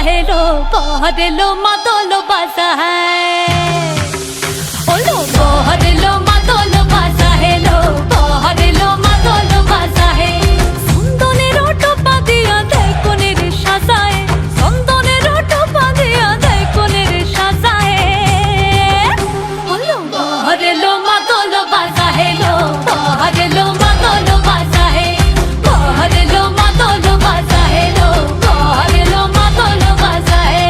Hello बहरेलो मादल बाजा है ओलो बहरेलो मादल बाजा हेलो बहरेलो मादल बाजा है चंदनेर टोपा दिया देय कोनेर साजाए चंदनेर टोपा दिया देय कोनेर साजाए ओलो बहरेलो मादल बाजा हेलो बहरेलो मादल बाजा है बहरेलो मादल बाजा हेलो बहरेलो मादल बाजा है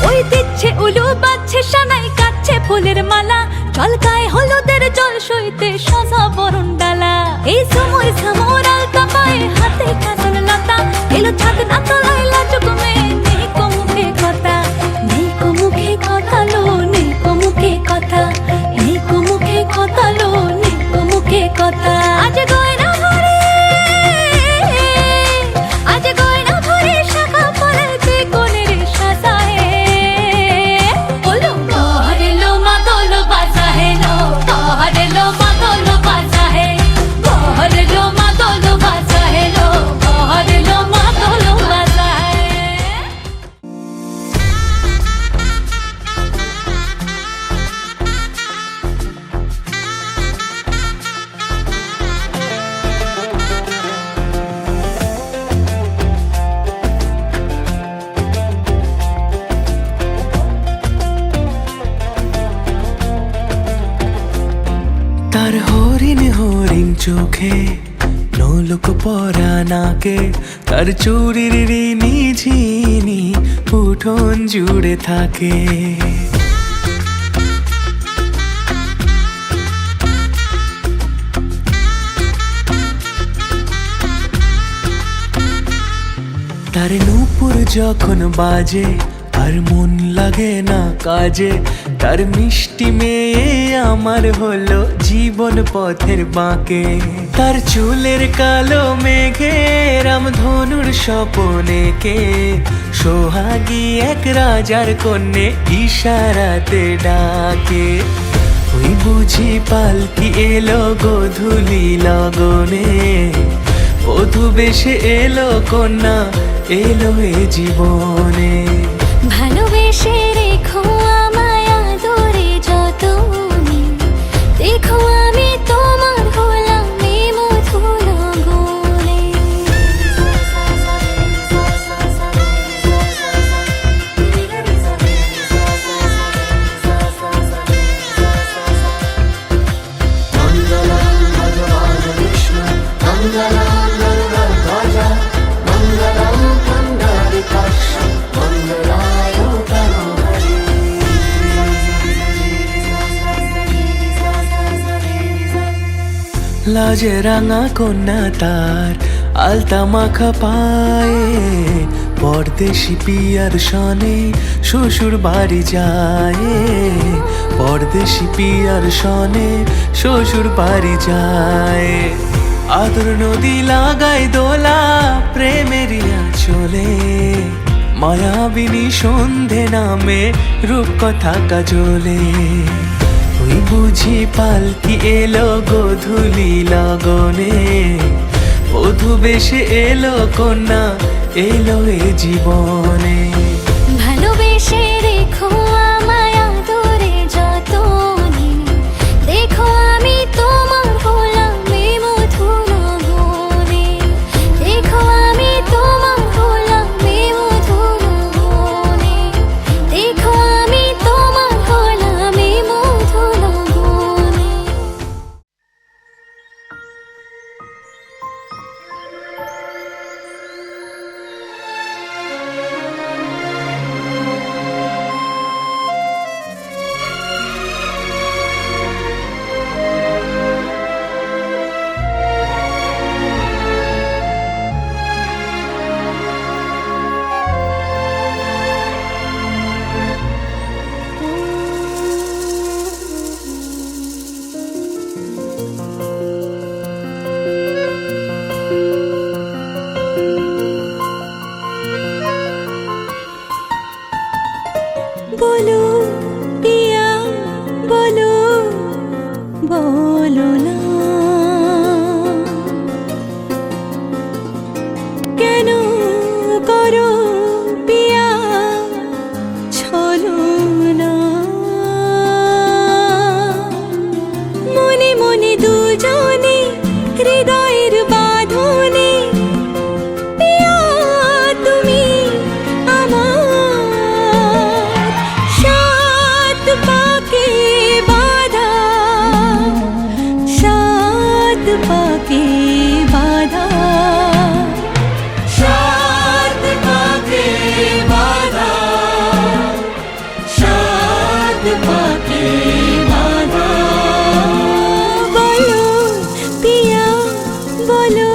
ওই দিচ্ছে উলু বাজছে সানাই কাচ্ছে ফুলের মালা জল গায়ে হলুদের জল সইতে সাজা বরণ ডালা এই সময় সামর আলতা পায়ে হাতে কাজল লতা এলো ছাদ না তলায় লাজুক মেয়ে নেই কো মুখে কথা নেই কো মুখে কথা লো নেই কো মুখে কথা নেই কো মুখে কথা লো নেই কো মুখে কথা আজ গয়না ভরে আজ গয়না ভরে শাখা পলাতে কোনের সাজায় ওলো বহরেলো মাদল বাজা হেলো বহরেলো মাদল বাজা হে বহরেলো মাদল বাজা হেলো বহরেলো মাদল বাজা হে তার হরিণ হরিণ চোখে নৌলোক পরা নাকে তার চুরির ঋণী ঝিনি উঠোন জুড়ে থাকে তার নূপুর যখন বাজে আর মন লাগে না কাজে তার মিষ্টি মেয়ে আমার হলো জীবন পথের বাঁকে তার চুলের কালো মেঘে রামধনুর স্বপনে কে সোহাগী এক রাজার কন্যে ইশারাতে ডাকে ওই বুঝি পালকি এলো গোধূলি লগনে বধূ বেশে এলো কন্যা এলো এ জীবনে ভালোবেসে রেখো আমায় আদরে যতনে দেখো আমি তোমার হলাম এ মধুর গুণে লাজে রাঙা কন্যা তার আলতা মাখা পায়ে পরদেশি পিয়ার সনে শ্বশুর বাড়ি যায় পরদেশি পিয়ার সনে শ্বশুর বাড়ি যায় আদর নদী লাগায় দোলা প্রেমেরিয়া চলে মায়াবিনী সন্ধে নামে রূপকথা কাজলে ওই বুঝি পালকি এলো গোধূলি লগনে বধূ বেশে এলো কন্যা এলো এ জীবনে ভালোবেসে রেখো আমায় আদরে যতনে দেখো আমি তোমার হলাম এ মধুর গুণে দেখো আমি তোমার হলাম এ মধুর গুণে দেখো আমি তোমার হলাম এ মধুর গুণে বলো না কেন করো পিয়া ছলো না মনে মনে দুজনে হৃদয়ের বাঁধনে পিয়া তুমি আমার সাত পাকে বাঁধা সাত পাকে বাঁধা সাত পাকে বাঁধা সাত পাকে বাঁধা বলো পিয়া বলো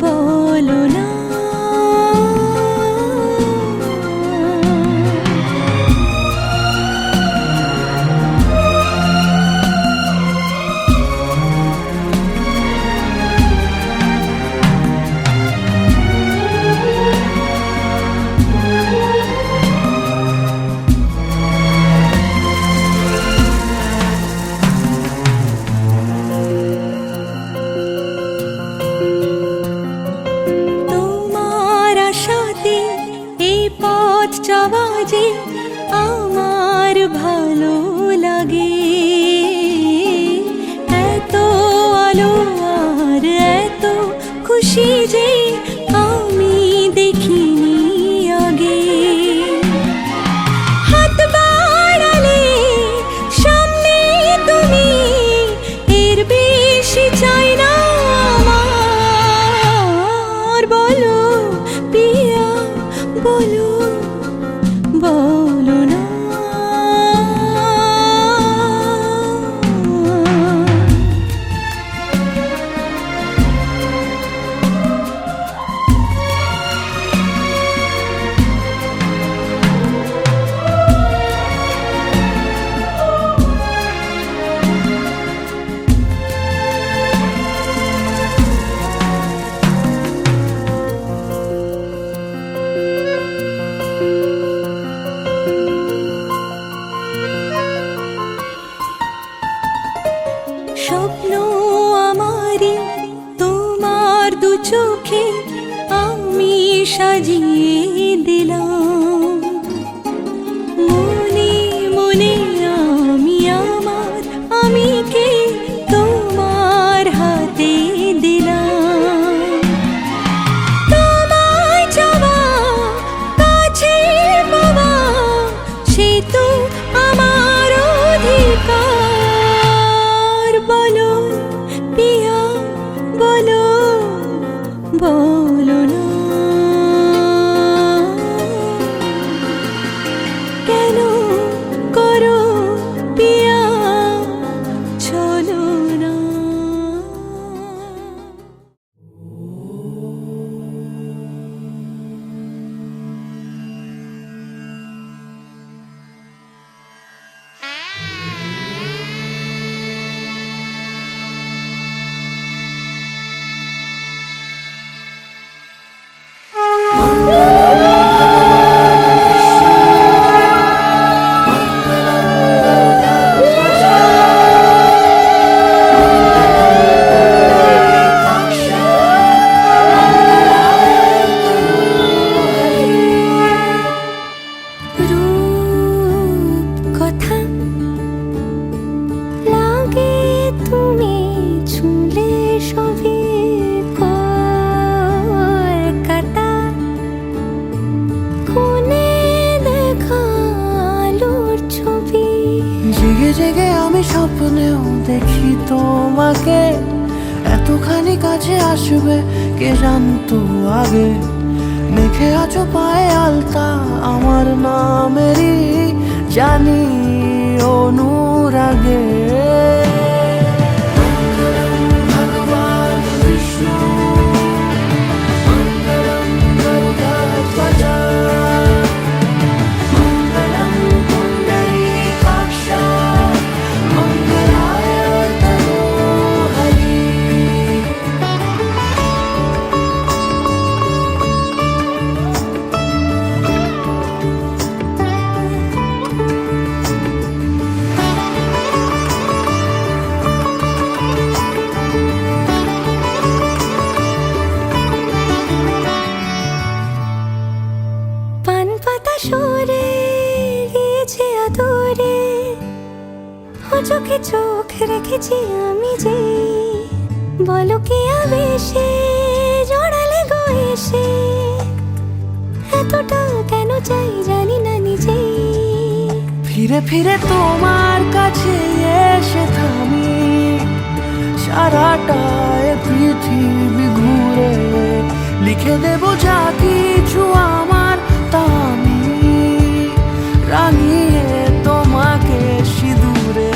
বলো না তোমার আশাতে এই পথ যাওয়া যে আমার ভালো লাগে এত আলো আর এত খুশি যে আমি দেখিনি আগে হাত বাড়ালে সামনে তুমি এর বেশি চাই না আমার বলো পিয়া বলো বলো না স্বপ্ন আমারি তোমার দু চোখে আমি সাজিয়ে দিলাম মনে মনে আমি আমার আমিকে তোমার হাতে দিলাম তোমায় চাওয়া কাছে পাওয়া সে তো আমার অধিকার বলো পিয়া বলো বলো না কেন করো পিয়া ছলো না কথা লাগে তুমি ছুলে সবে কলকাতা কোনে দেখালোর ছবি জেগে জেগে আমি স্বপ্নেও দেখি তোমাকে এতখানি কাছে আসবে কে জানতো আগে মেখে আছো পায়ে আলতা আমার নামেরই জানি অনুরাগে ভগবান বিষ্ণু মঙ্গলম গরুড়ধ্বজ মঙ্গলম পুণ্ডরীকাক্ষ মঙ্গলায় তনোহরি দু চোখে চোখ রেখেছি আমি যে, বলো কি আবেশে জড়ালে গো এসে, এতটা কেন চাই জানি না নিজেই। ফিরে ফিরে তোমার কাছে এসে থামি, সারাটা এ পৃথিবী ঘুরে লিখে দেব যা কিছু আমার, তা আমি রাঙিয়ে তোমাকে সিঁদুরে।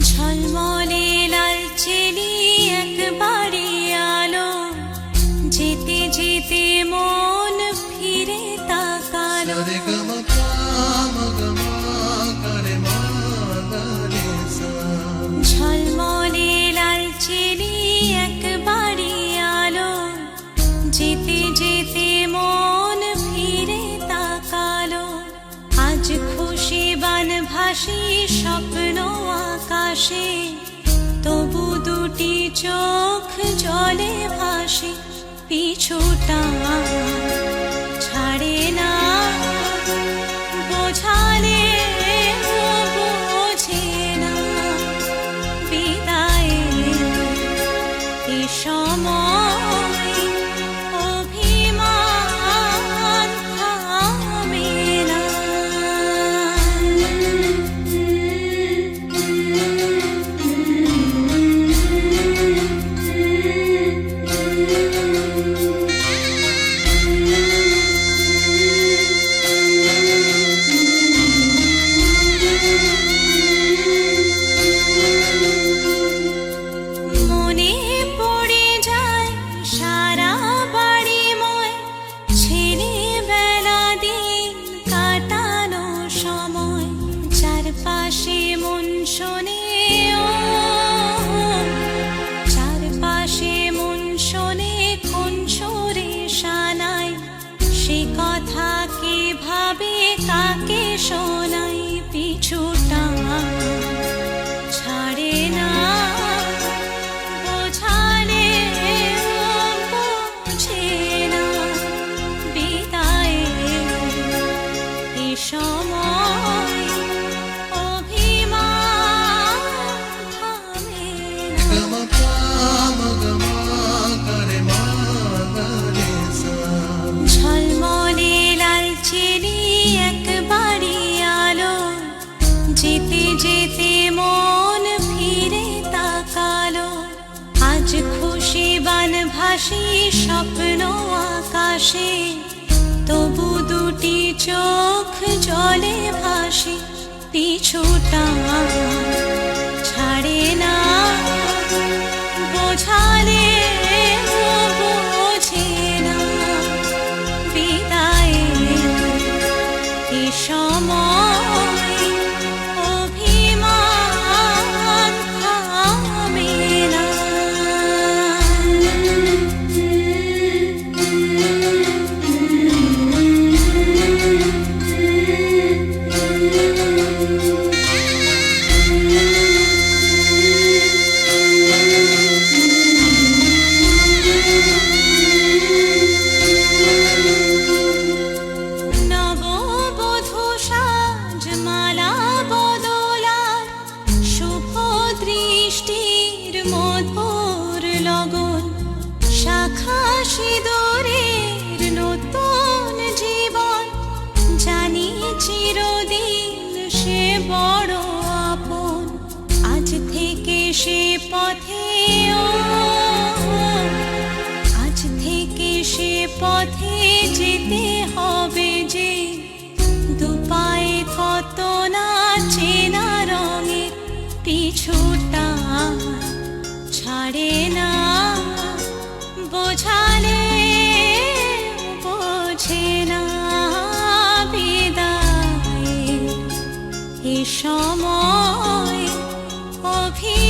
ঝলমলে লাল চেলি একবারে আলো, যেতে যেতে মন ফিরে তাকালো। ঝলমলে লাল চেলি একবারে আলো, যেতে যেতে মন ফিরে তাকালো। আজ খুশি বান ভাসি স্বপ্ন আকাশে, তবু দুটি চোখ জলে ভাসে, পিছুটা ছাড়ে না, বোঝালে বোঝে না, বিদায়ের এ সময় অভিমান থামে না। মনে পড়ে যায় সারা বাড়িময়, ছেলেবেলা দিন কাটানো সময়, চারপাশে মন শোনে ও, চারপাশে মন শোনে কোন সুরে শানাই, সে কথা কে ভাবে কাকে শোনাই, পিছুটা ছাড়ে না, বোঝালে বোঝে না, বিদায়ের এ সময় অভিমান থামে না। ঝলমলে লাল চেলি একবারে আলো, যেতে যেতে মন ফিরে তাকালো। আজ খুশি বান ভাসি স্বপ্ন আকাশে, তবু দুটি চোখ জলে ভাসে, পিছুটা ছাড়ে না, বোঝালে বোঝে না, বিদায়ের এ সময় অভিমান থামে না। নববধূ সাজমালা বদলার, শুভ দৃষ্টির মধুর লগন, শাখা সিঁদুরের নতুন জীবন, জানি চিরদিন সে বড় আপন। আজ থেকে সে পথে ও, আজ থেকে সে পথে যেতে হবে যে, দুপায়ে কত না চেনা রঙে, পিছুটা ছাড়ে না, বোঝালে বোঝে না, বিদায়ের এ সময় অভি